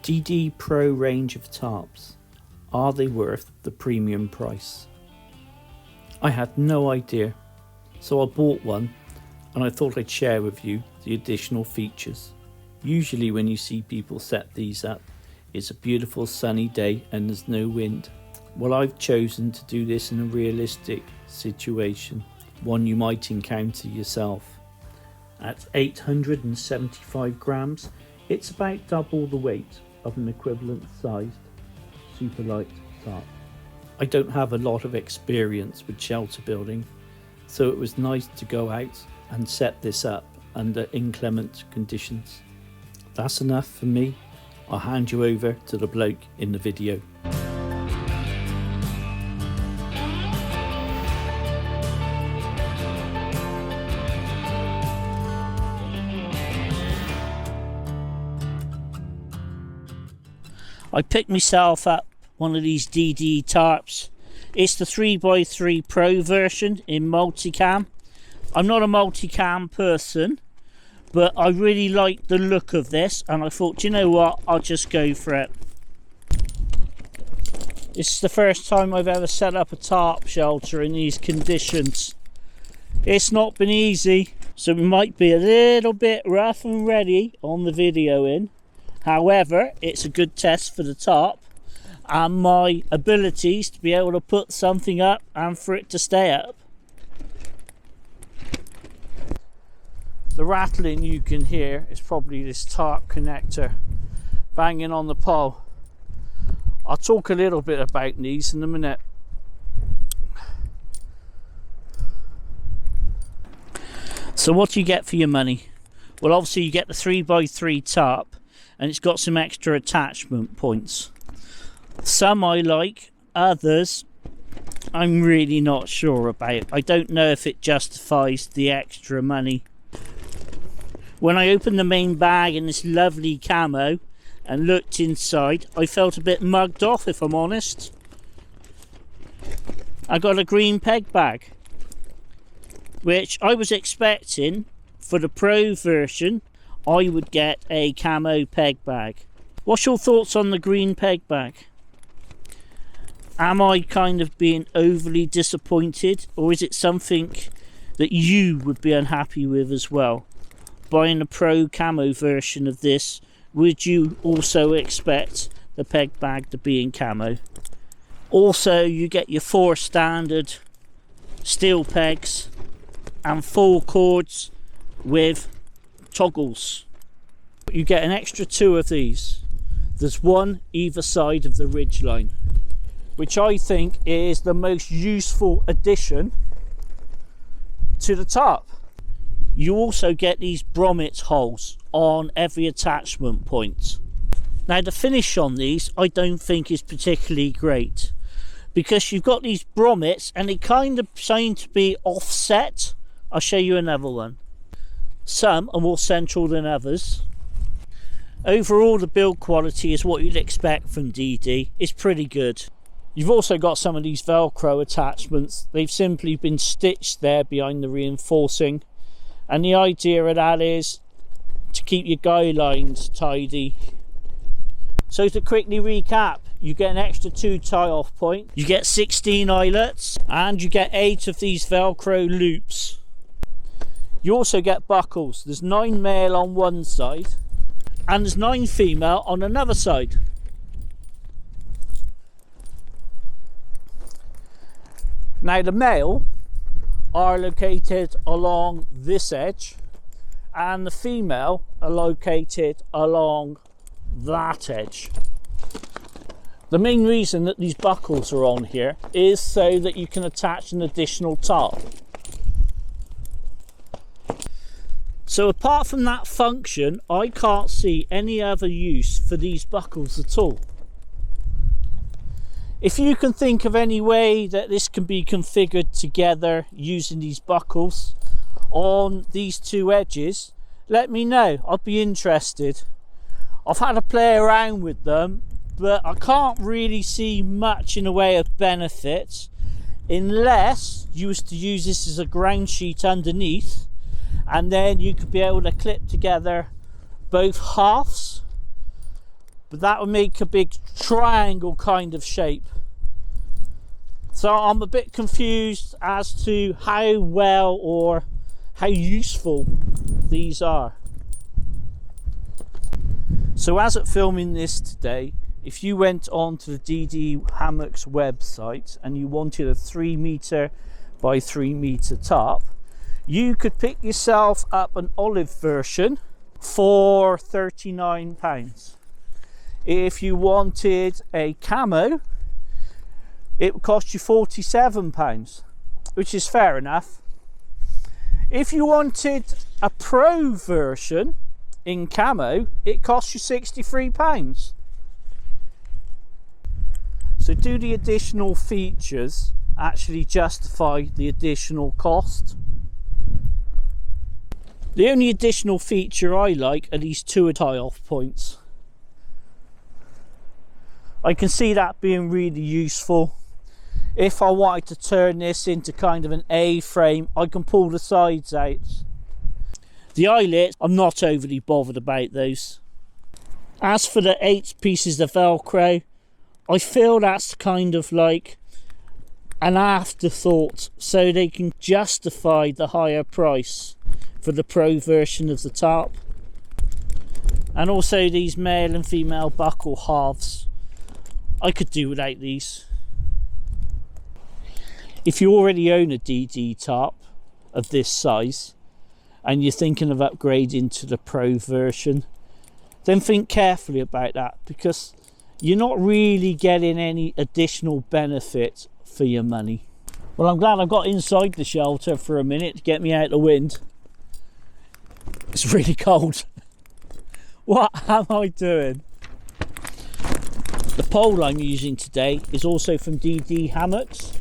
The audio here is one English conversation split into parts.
DD Pro range of tarps. Are they worth the premium price? I had no idea, so I bought one and I thought I'd share with you the additional features. Usually when you see people set these up, it's a beautiful sunny day and there's no wind. Well, I've chosen to do this in a realistic situation, one you might encounter yourself. At 875 grams, it's about double the weight of an equivalent sized super light tarp. I don't have a lot of experience with shelter building, so it was nice to go out and set this up under inclement conditions. That's enough for me. I'll hand you over to the bloke in the video. I picked myself up one of these DD tarps. It's the 3x3 Pro version in multicam. I'm not a multicam person, but I really like the look of this and I thought, you know what, I'll just go for it. This is the first time I've ever set up a tarp shelter in these conditions. It's not been easy, so it might be a little bit rough and ready on the videoing. However, it's a good test for the tarp and my abilities to be able to put something up and for it to stay up. The rattling you can hear is probably this tarp connector banging on the pole. I'll talk a little bit about these in a minute. So what do you get for your money? Well, obviously you get the 3x3 tarp and it's got some extra attachment points. Some I like, others I'm really not sure about. I don't know if it justifies the extra money. When I opened the main bag in this lovely camo and looked inside, I felt a bit mugged off, if I'm honest. I got a green peg bag, which I was expecting for the Pro version I would get a camo peg bag. What's your thoughts on the green peg bag? Am I kind of being overly disappointed, or is it something that you would be unhappy with as well? Buying a Pro camo version of this, would you also expect the peg bag to be in camo? Also, you get your 4 standard steel pegs and 4 cords with toggles. You get an extra 2 of these. There's one either side of the ridge line, which I think is the most useful addition to the tarp. You also get these grommet holes on every attachment point. Now the finish on these I don't think is particularly great, because you've got these grommets and they kind of seem to be offset. I'll show you another one. Some are more central than others. Overall, the build quality is what you'd expect from DD. It's pretty good. You've also got some of these Velcro attachments. They've simply been stitched there behind the reinforcing, and the idea of that is to keep your guy lines tidy. So to quickly recap, you get an extra 2 tie-off points, you get 16 eyelets, and you get 8 of these Velcro loops. You also get buckles. There's 9 male on one side and there's 9 female on another side. Now the male are located along this edge and the female are located along that edge. The main reason that these buckles are on here is so that you can attach an additional tarp. So apart from that function, I can't see any other use for these buckles at all. If you can think of any way that this can be configured together using these buckles on these 2 edges, let me know. I'd be interested. I've had to play around with them, but I can't really see much in the way of benefits unless you was to use this as a ground sheet underneath, and then you could be able to clip together both halves but that would make a big triangle kind of shape. So I'm a bit confused as to how well or how useful these are. So as at filming this today, if you went on to the DD Hammocks website and you wanted a 3 meter by 3 meter tarp, you could pick yourself up an olive version for £39. If you wanted a camo, it would cost you £47, which is fair enough. If you wanted a pro version in camo, it costs you £63. So do the additional features actually justify the additional cost? The only additional feature I like are these 2 tie-off points. I can see that being really useful. If I wanted to turn this into kind of an A-frame, I can pull the sides out. The eyelets, I'm not overly bothered about those. As for the 8 pieces of Velcro, I feel that's kind of like an afterthought, so they can justify the higher price for the pro version of the tarp. And also these male and female buckle halves, I could do without these. If you already own a DD tarp of this size and you're thinking of upgrading to the pro version, then think carefully about that, because you're not really getting any additional benefit for your money. Well, I'm glad I got inside the shelter for a minute to get me out of the wind. It's really cold. What am I doing? The pole I'm using today is also from DD Hammocks.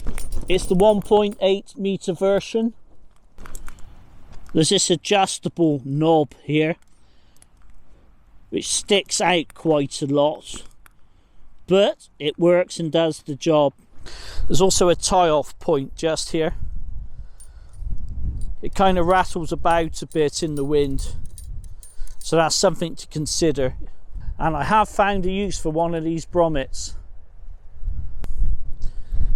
It's the 1.8 meter version. There's this adjustable knob here which sticks out quite a lot, but it works and does the job. There's also a tie-off point just here. It kind of rattles about a bit in the wind, so that's something to consider. And I have found a use for one of these grommets.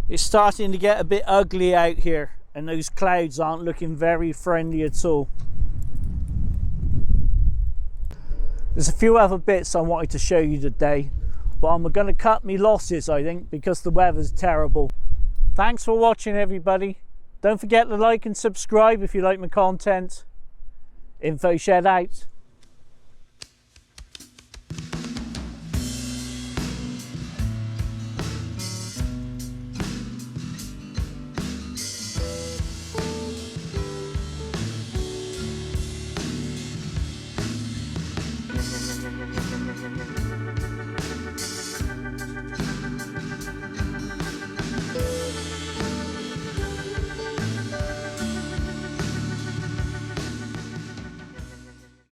It's starting to get a bit ugly out here, and those clouds aren't looking very friendly at all. There's a few other bits I wanted to show you today, but I'm going to cut me losses, I think, because the weather's terrible. Thanks for watching, everybody. Don't forget to like and subscribe if you like my content. InfoZhed out.